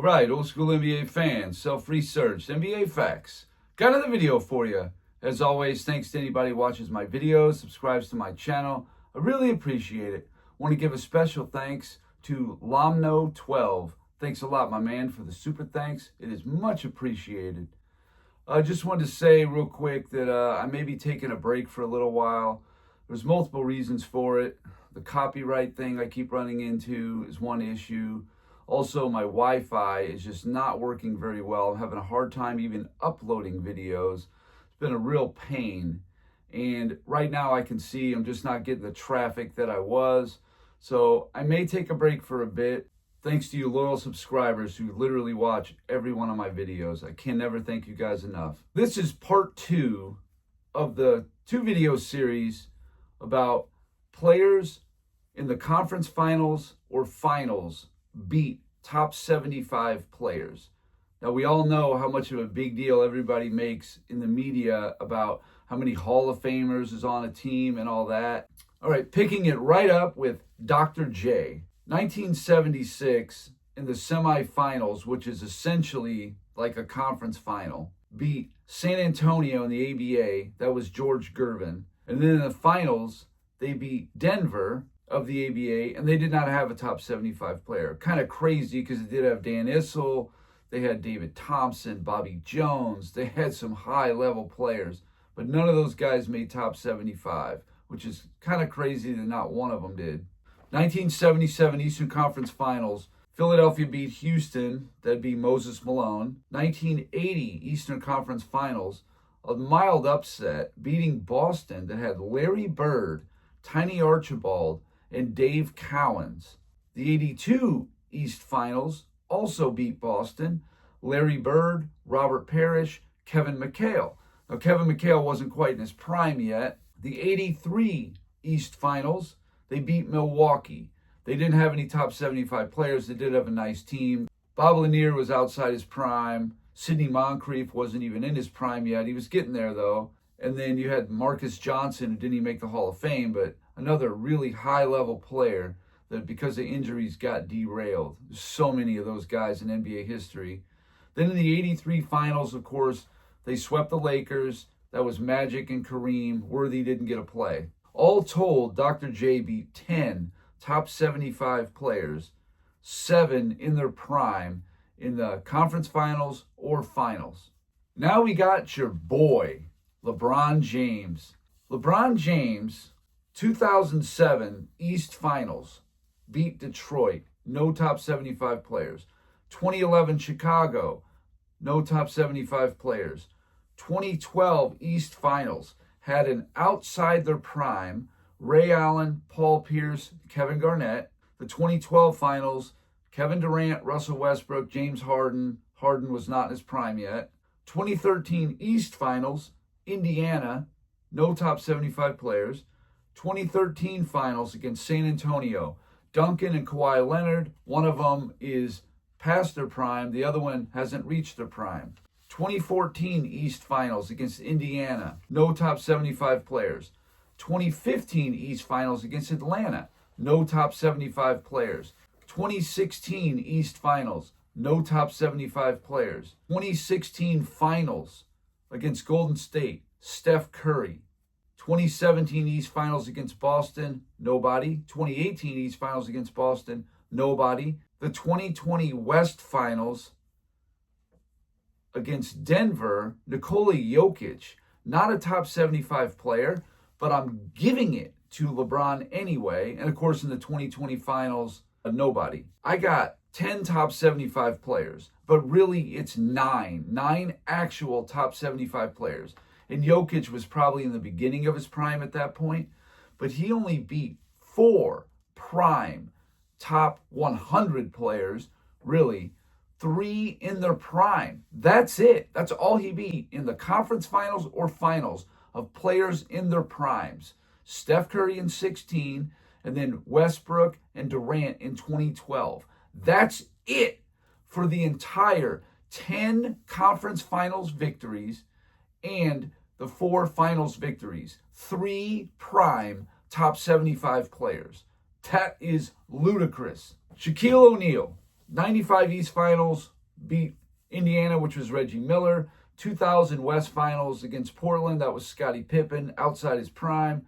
right, old school NBA fans, self-research, NBA facts. Got another video for you. As always, thanks to anybody who watches my videos, subscribes to my channel. I really appreciate it. Want to give a special thanks to Lomno12. Thanks a lot, my man, for the super thanks. It is much appreciated. I just wanted to say real quick that I may be taking a break for a little while. There's multiple reasons for it. The copyright thing I keep running into is one issue. Also, my Wi-Fi is just not working very well. I'm having a hard time even uploading videos. It's been a real pain. And right now I can see I'm just not getting the traffic that I was. So I may take a break for a bit. Thanks to you loyal subscribers who literally watch every one of my videos. I can never thank you guys enough. This is part 2 of the 2-video series about players in the conference finals or finals beat top 75 players. Now, we all know how much of a big deal everybody makes in the media about how many Hall of Famers is on a team and all that. All right, picking it right up with Dr. J. 1976 in the semifinals, which is essentially like a conference final, beat San Antonio in the ABA. That was George Gervin. And then in the finals, they beat Denver of the ABA, and they did not have a top 75 player. Kind of crazy because they did have Dan Issel, they had David Thompson, Bobby Jones, they had some high-level players, but none of those guys made top 75, which is kind of crazy that not one of them did. 1977 Eastern Conference Finals, Philadelphia beat Houston, that'd be Moses Malone. 1980 Eastern Conference Finals, a mild upset, beating Boston that had Larry Bird, Tiny Archibald, and Dave Cowens. The 82 East Finals also beat Boston. Larry Bird, Robert Parrish, Kevin McHale. Now, Kevin McHale wasn't quite in his prime yet. The 83 East Finals, they beat Milwaukee. They didn't have any top 75 players. They did have a nice team. Bob Lanier was outside his prime. Sidney Moncrief wasn't even in his prime yet. He was getting there, though. And then you had Marcus Johnson, who didn't even make the Hall of Fame, but another really high-level player that because of injuries got derailed. There's so many of those guys in NBA history. Then in the 83 finals, of course, they swept the Lakers. That was Magic and Kareem. Worthy didn't get a play. All told, Dr. J beat 10 top 75 players, 7 in their prime in the conference finals or finals. Now we got your boy, LeBron James. LeBron James, 2007 East Finals, beat Detroit, no top 75 players. 2011 Chicago, no top 75 players. 2012 East Finals, had an outside their prime, Ray Allen, Paul Pierce, Kevin Garnett. The 2012 Finals, Kevin Durant, Russell Westbrook, James Harden. Harden was not in his prime yet. 2013 East Finals, Indiana, no top 75 players. 2013 Finals against San Antonio, Duncan and Kawhi Leonard. One of them is past their prime. The other one hasn't reached their prime. 2014 East Finals against Indiana, no top 75 players. 2015 East Finals against Atlanta, no top 75 players. 2016 East Finals, no top 75 players. 2016 Finals against Golden State, Steph Curry. 2017 East Finals against Boston, nobody. 2018 East Finals against Boston, nobody. The 2020 West Finals against Denver, Nikola Jokic, not a top 75 player, but I'm giving it to LeBron anyway. And of course, in the 2020 Finals, nobody. I got 10 top 75 players, but really it's 9 actual top 75 players. And Jokic was probably in the beginning of his prime at that point, but he only beat 4 prime top 100 players, really 3 in their prime. That's it. That's all he beat in the conference finals or finals of players in their primes. Steph Curry in 16, and then Westbrook and Durant in 2012. That's it for the entire 10 conference finals victories and the 4 finals victories. 3 prime top 75 players. That is ludicrous. Shaquille O'Neal, 95 East Finals, beat Indiana, which was Reggie Miller. 2000 West Finals against Portland, that was Scottie Pippen outside his prime.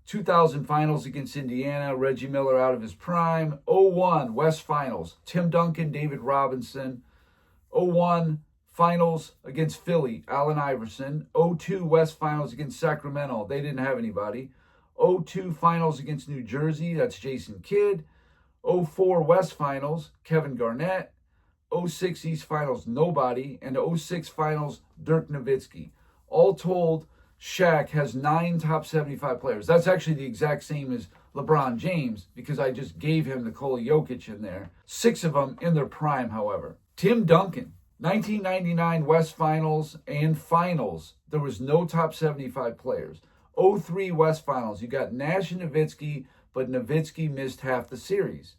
2000 Finals against Indiana, Reggie Miller out of his prime. 01 West Finals, Tim Duncan, David Robinson. 01 Finals against Philly, Allen Iverson. 02 West Finals against Sacramento, they didn't have anybody. 02 Finals against New Jersey, that's Jason Kidd. 04 West Finals, Kevin Garnett. 06 East Finals, nobody. And 06 Finals, Dirk Nowitzki. All told, Shaq has 9 top 75 players. That's actually the exact same as LeBron James because I just gave him Nikola Jokic in there. 6 of them in their prime, however. Tim Duncan, 1999 West Finals and Finals. There was no top 75 players. 03 West Finals. You got Nash and Nowitzki, but Nowitzki missed half the series.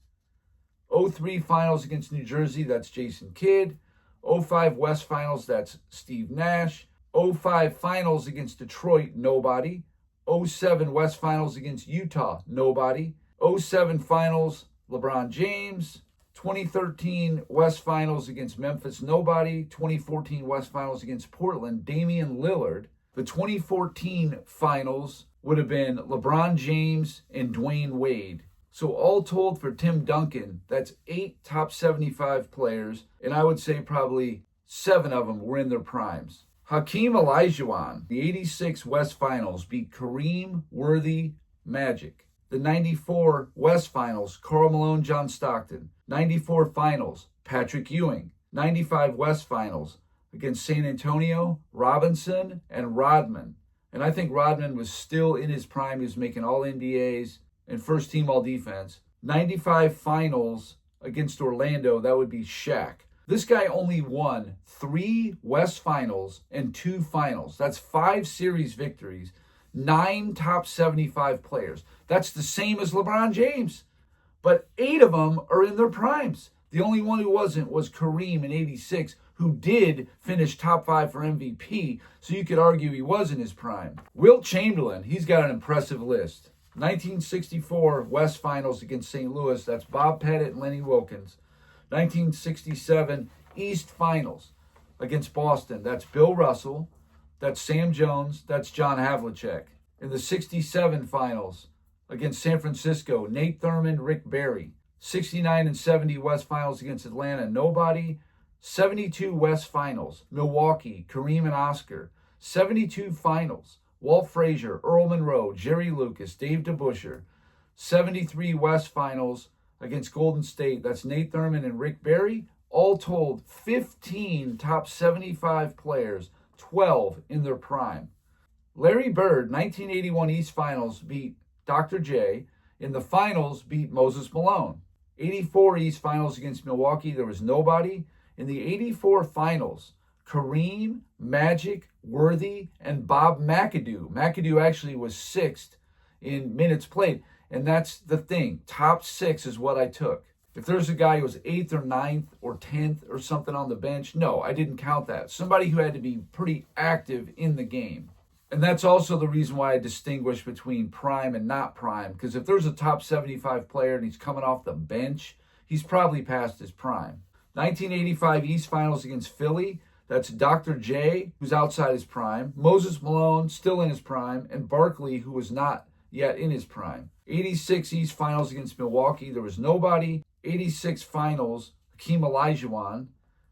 03 Finals against New Jersey, that's Jason Kidd. 05 West Finals, that's Steve Nash. 05 Finals against Detroit, nobody. 07 West Finals against Utah, nobody. 07 Finals, LeBron James. 2013 West Finals against Memphis, nobody. 2014 West Finals against Portland, Damian Lillard. The 2014 Finals would have been LeBron James and Dwayne Wade. So all told for Tim Duncan, that's 8 top 75 players, and I would say probably 7 of them were in their primes. Hakeem Olajuwon, the 86 West Finals, beat Kareem, Worthy, Magic. The 94 West Finals, Karl Malone, John Stockton. 94 Finals, Patrick Ewing. 95 West Finals against San Antonio, Robinson, and Rodman. And I think Rodman was still in his prime. He was making all NBAs and first team all defense. 95 Finals against Orlando, that would be Shaq. This guy only won 3 West Finals and 2 Finals. That's 5 series victories, 9 top 75 players. That's the same as LeBron James. But 8 of them are in their primes. The only one who wasn't was Kareem in 86, who did finish top 5 for MVP, so you could argue he was in his prime. Wilt Chamberlain, he's got an impressive list. 1964 West Finals against St. Louis, that's Bob Pettit and Lenny Wilkins. 1967 East Finals against Boston, that's Bill Russell, that's Sam Jones, that's John Havlicek. In the 67 Finals against San Francisco, Nate Thurmond, Rick Barry. 69 and 70 West Finals against Atlanta, nobody. 72 West Finals, Milwaukee, Kareem and Oscar. 72 Finals, Walt Frazier, Earl Monroe, Jerry Lucas, Dave DeBusschere. 73 West Finals against Golden State, that's Nate Thurmond and Rick Barry. All told, 15 top 75 players, 12 in their prime. Larry Bird, 1981 East Finals, beat Dr. J. In the finals, beat Moses Malone. 84 East Finals against Milwaukee, there was nobody. In the 84 Finals, Kareem, Magic, Worthy, and Bob McAdoo. McAdoo actually was 6th in minutes played. And that's the thing. Top 6 is what I took. If there's a guy who was 8th or 9th or 10th or something on the bench, no, I didn't count that. Somebody who had to be pretty active in the game. And that's also the reason why I distinguish between prime and not prime. Because if there's a top 75 player and he's coming off the bench, he's probably past his prime. 1985 East Finals against Philly. That's Dr. J, who's outside his prime. Moses Malone, still in his prime. And Barkley, who was not yet in his prime. 86 East Finals against Milwaukee, there was nobody. 86 Finals, Hakeem Olajuwon.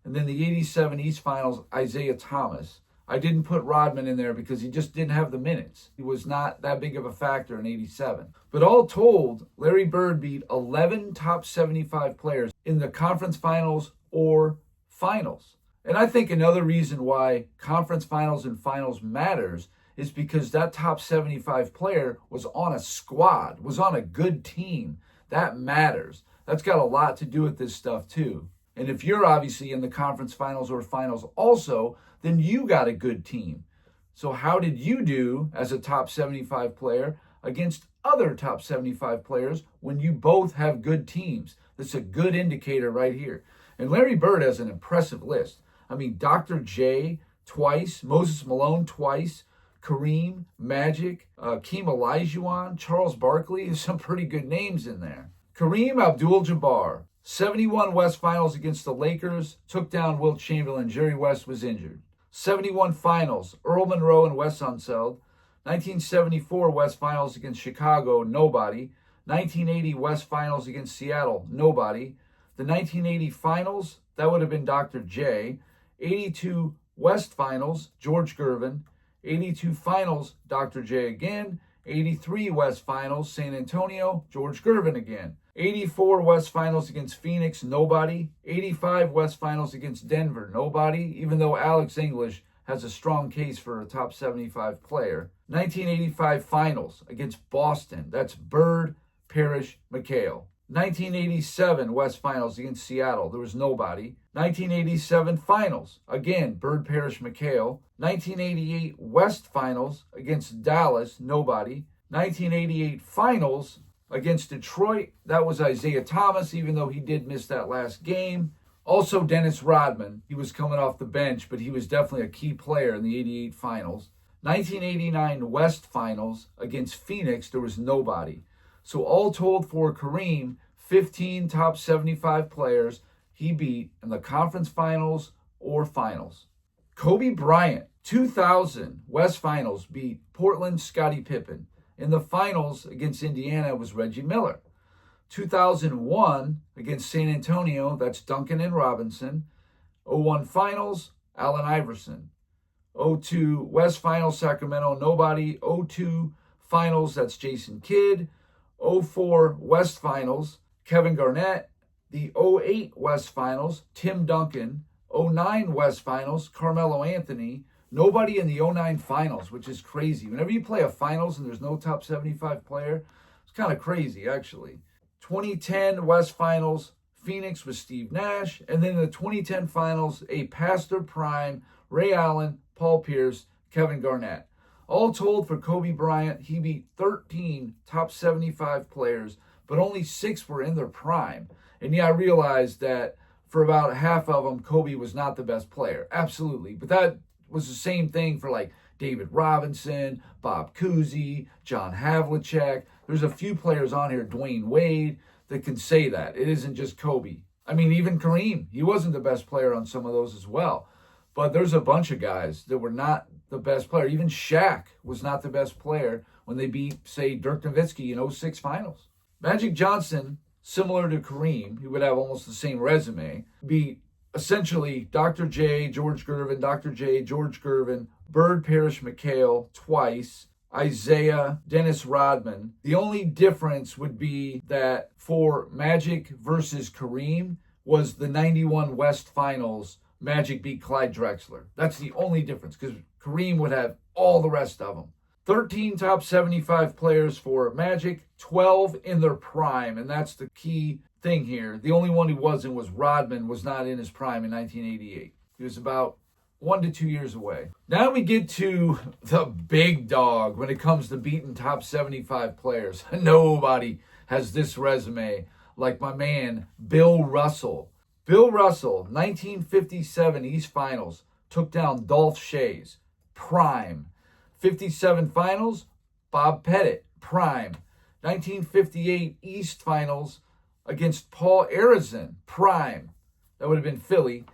And then the 87 East Finals, Isaiah Thomas. I didn't put Rodman in there because he just didn't have the minutes. He was not that big of a factor in 87. But all told, Larry Bird beat 11 top 75 players in the conference finals or finals. And I think another reason why conference finals and finals matters is because that top 75 player was on a squad, was on a good team. That matters. That's got a lot to do with this stuff too. And if you're obviously in the conference finals or finals also, then you got a good team. So how did you do as a top 75 player against other top 75 players when you both have good teams? That's a good indicator right here. And Larry Bird has an impressive list. I mean, Dr. J twice, Moses Malone twice, Kareem, Magic, Hakeem Olajuwon, Charles Barkley. There's some pretty good names in there. Kareem Abdul-Jabbar, 71 West Finals against the Lakers, took down Wilt Chamberlain. Jerry West was injured. 71 Finals, Earl Monroe and Wes Unseld. 1974 West Finals against Chicago, nobody. 1980 West Finals against Seattle, nobody. The 1980 Finals, that would have been Dr. J. 82 West Finals, George Gervin. 82 Finals, Dr. J again. 83 West Finals, San Antonio, George Gervin again. 84 West Finals against Phoenix, nobody. 85 West Finals against Denver, nobody, even though Alex English has a strong case for a top 75 player. 1985 Finals against Boston, that's Bird, Parrish, McHale. 1987 West Finals against Seattle, there was nobody. 1987 Finals, again, Bird, Parrish, McHale. 1988 West Finals against Dallas, nobody. 1988 Finals against Detroit, that was Isaiah Thomas, even though he did miss that last game. Also Dennis Rodman, he was coming off the bench, but he was definitely a key player in the 88 Finals. 1989 West Finals against Phoenix, there was nobody. So all told for Kareem, 15 top 75 players he beat in the conference finals or finals. Kobe Bryant, 2000 West Finals, beat Portland's Scottie Pippen. In the finals against Indiana was Reggie Miller. 2001 against San Antonio, that's Duncan and Robinson. 01 Finals, Allen Iverson. 02 West Finals, Sacramento, nobody. 02 Finals, that's Jason Kidd. 04 West Finals, Kevin Garnett. The 08 West Finals, Tim Duncan. 09 West Finals, Carmelo Anthony. Nobody in the 09 Finals, which is crazy. Whenever you play a Finals and there's no top 75 player, it's kind of crazy, actually. 2010 West Finals, Phoenix with Steve Nash. And then in the 2010 Finals, a past their prime, Ray Allen, Paul Pierce, Kevin Garnett. All told for Kobe Bryant, he beat 13 top 75 players, but only 6 were in their prime. And yeah, I realized that for about half of them, Kobe was not the best player. Absolutely. But that was the same thing for like David Robinson, Bob Cousy, John Havlicek. There's a few players on here, Dwayne Wade, that can say that. It isn't just Kobe. I mean, even Kareem, he wasn't the best player on some of those as well. But there's a bunch of guys that were not the best player. Even Shaq was not the best player when they beat, say, Dirk Nowitzki in 06 Finals. Magic Johnson, similar to Kareem, he would have almost the same resume, beat essentially Dr. J, George Gervin, Dr. J, George Gervin, Bird, Parrish, McHale twice, Isaiah, Dennis Rodman. The only difference would be that for Magic versus Kareem was the 91 West Finals, Magic beat Clyde Drexler. That's the only difference, because Kareem would have all the rest of them. 13 top 75 players for Magic, 12 in their prime, and that's the key thing here. The only one who wasn't was Rodman, was not in his prime in 1988. He was about 1 to 2 years away. Now we get to the big dog when it comes to beating top 75 players. Nobody has this resume like my man, Bill Russell. Bill Russell, 1957 East Finals, took down Dolph Schayes, prime. 57 Finals, Bob Pettit, prime. 1958 East Finals against Paul Arizin, prime. That would have been Philly.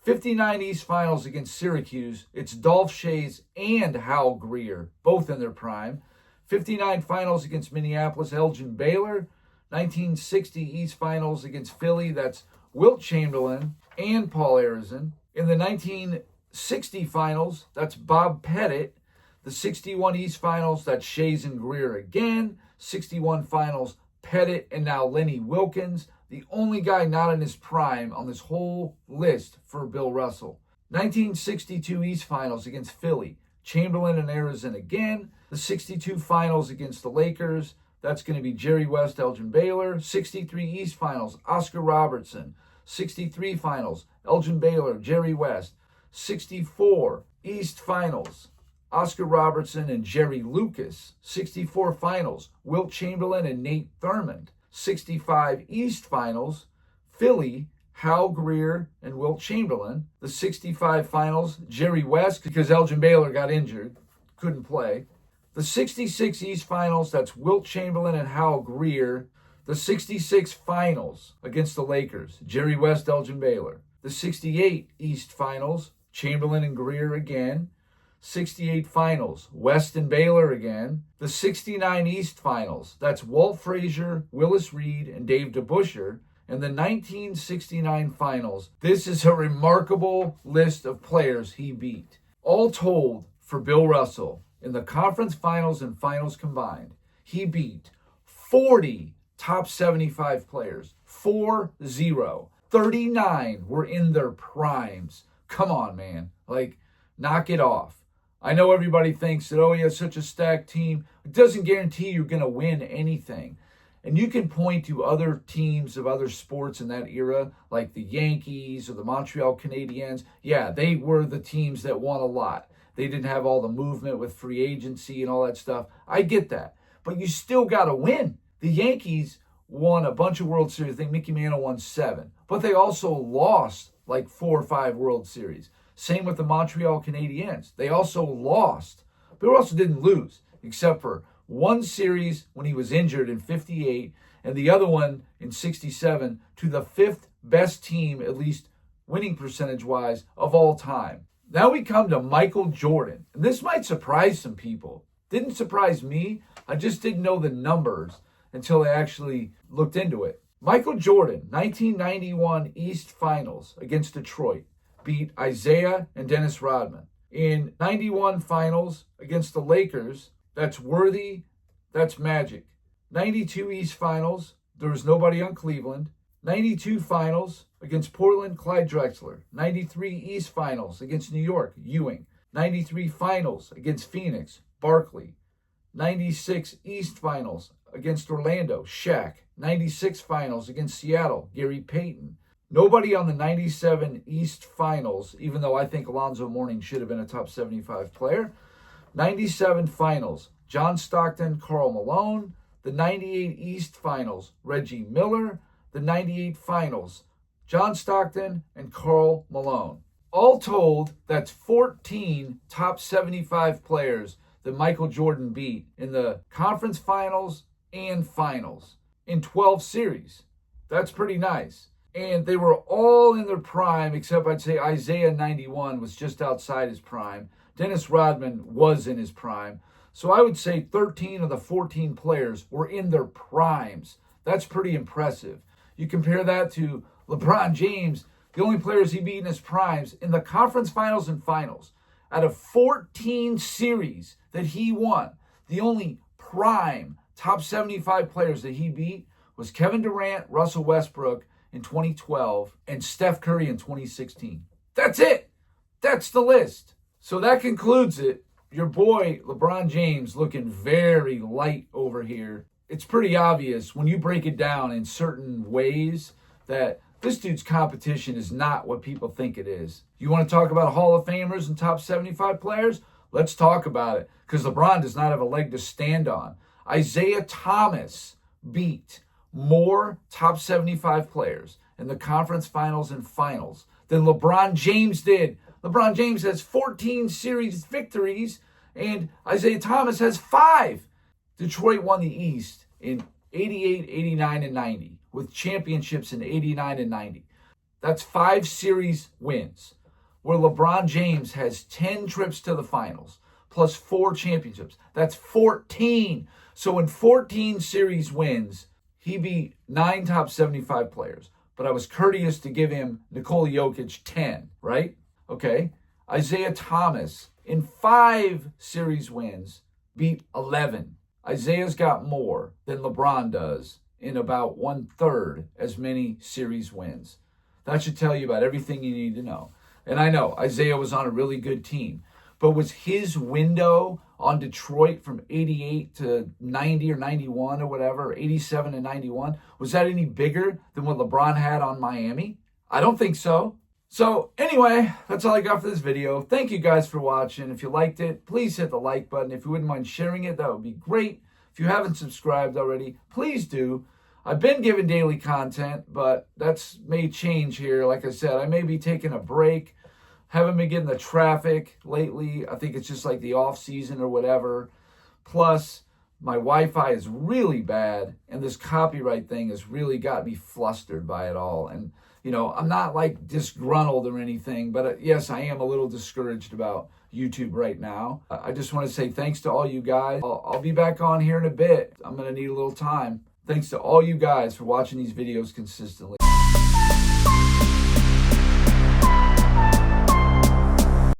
59 East Finals against Syracuse. It's Dolph Schayes and Hal Greer, both in their prime. 59 Finals against Minneapolis, Elgin Baylor. 1960 East Finals against Philly. That's Wilt Chamberlain and Paul Arizin. In the 1960 Finals, that's Bob Pettit. The 61 East Finals, that's Schayes and Greer again. 61 Finals, Pettit and now Lenny Wilkins. The only guy not in his prime on this whole list for Bill Russell. 1962 East Finals against Philly, Chamberlain and Arizin again. The 62 Finals against the Lakers, that's going to be Jerry West, Elgin Baylor. 63 East Finals, Oscar Robertson. 63 Finals, Elgin Baylor, Jerry West. 64 East Finals, Oscar Robertson and Jerry Lucas. 64 Finals, Wilt Chamberlain and Nate Thurmond. 65 East Finals, Philly, Hal Greer and Wilt Chamberlain. The 65 Finals, Jerry West, because Elgin Baylor got injured, couldn't play. The 66 East Finals, that's Wilt Chamberlain and Hal Greer. The 66 Finals against the Lakers, Jerry West, Elgin Baylor. The 68 East Finals, Chamberlain and Greer again. 68 Finals, West and Baylor again. The 69 East Finals, that's Walt Frazier, Willis Reed, and Dave DeBusschere. And the 1969 Finals, this is a remarkable list of players he beat. All told, for Bill Russell, in the conference finals and finals combined, he beat 40 top 75 players. 4-0. 39 were in their primes. Come on, man. Like, knock it off. I know everybody thinks that, oh, he has such a stacked team. It doesn't guarantee you're going to win anything. And you can point to other teams of other sports in that era, like the Yankees or the Montreal Canadiens. Yeah, they were the teams that won a lot. They didn't have all the movement with free agency and all that stuff. I get that. But you still got to win. The Yankees won a bunch of World Series. I think Mickey Mantle won 7. But they also lost like 4 or 5 World Series. Same with the Montreal Canadiens. They also lost. Bill Russell didn't lose, except for one series when he was injured in 58, and the other one in 67 to the 5th best team, at least winning percentage-wise, of all time. Now we come to Michael Jordan. And this might surprise some people. Didn't surprise me. I just didn't know the numbers until I actually looked into it. Michael Jordan, 1991 East Finals against Detroit, beat Isaiah and Dennis Rodman. In 91 Finals against the Lakers, that's Worthy, that's Magic. 92 East Finals, there was nobody on Cleveland. 92 Finals against Portland, Clyde Drexler. 93 East Finals against New York, Ewing. 93 Finals against Phoenix, Barkley. 96 East Finals against Orlando, Shaq. 96 Finals against Seattle, Gary Payton. Nobody on the 97 East Finals, even though I think Alonzo Mourning should have been a top 75 player. 97 Finals, John Stockton, Karl Malone. The 98 East Finals, Reggie Miller. The 98 Finals, John Stockton and Karl Malone. All told, that's 14 top 75 players that Michael Jordan beat in the conference finals and finals in 12 series. That's pretty nice. And they were all in their prime, except I'd say Isaiah 91 was just outside his prime. Dennis Rodman was in his prime. So I would say 13 of the 14 players were in their primes. That's pretty impressive. You compare that to LeBron James, the only players he beat in his primes in the conference finals and finals. Out of 14 series that he won, the only prime top 75 players that he beat was Kevin Durant, Russell Westbrook in 2012, and Steph Curry in 2016. That's it. That's the list. So that concludes it. Your boy, LeBron James, looking very light over here. It's pretty obvious when you break it down in certain ways that this dude's competition is not what people think it is. You want to talk about Hall of Famers and top 75 players? Let's talk about it, because LeBron does not have a leg to stand on. Isaiah Thomas beat more top 75 players in the conference finals and finals than LeBron James did. LeBron James has 14 series victories, and Isaiah Thomas has 5. Detroit won the East in 88, 89, and 90, with championships in 89 and 90. That's 5 series wins, where LeBron James has 10 trips to the finals, plus 4 championships. That's 14. So in 14 series wins, he beat 9 top 75 players. But I was courteous to give him Nikola Jokic 10, right? Okay. Isaiah Thomas, in 5 series wins, beat 11. Isaiah's got more than LeBron does in about 1/3 as many series wins. That should tell you about everything you need to know. And I know Isaiah was on a really good team, but was his window on Detroit from 88 to 90 or 91 or whatever, 87 to 91, was that any bigger than what LeBron had on Miami? I don't think so. So anyway, that's all I got for this video. Thank you guys for watching. If you liked it, please hit the like button. If you wouldn't mind sharing it, that would be great. If you haven't subscribed already, please do. I've been giving daily content, but that's may change here. Like I said, I may be taking a break. Haven't been getting the traffic lately. I think it's just like the off season or whatever. Plus, My Wi-Fi is really bad, and this copyright thing has really got me flustered by it all. And, you know, I'm not like disgruntled or anything, but yes, I am a little discouraged about YouTube right now. I just want to say thanks to all you guys. I'll be back on here in a bit. I'm going to need a little time. Thanks to all you guys for watching these videos consistently.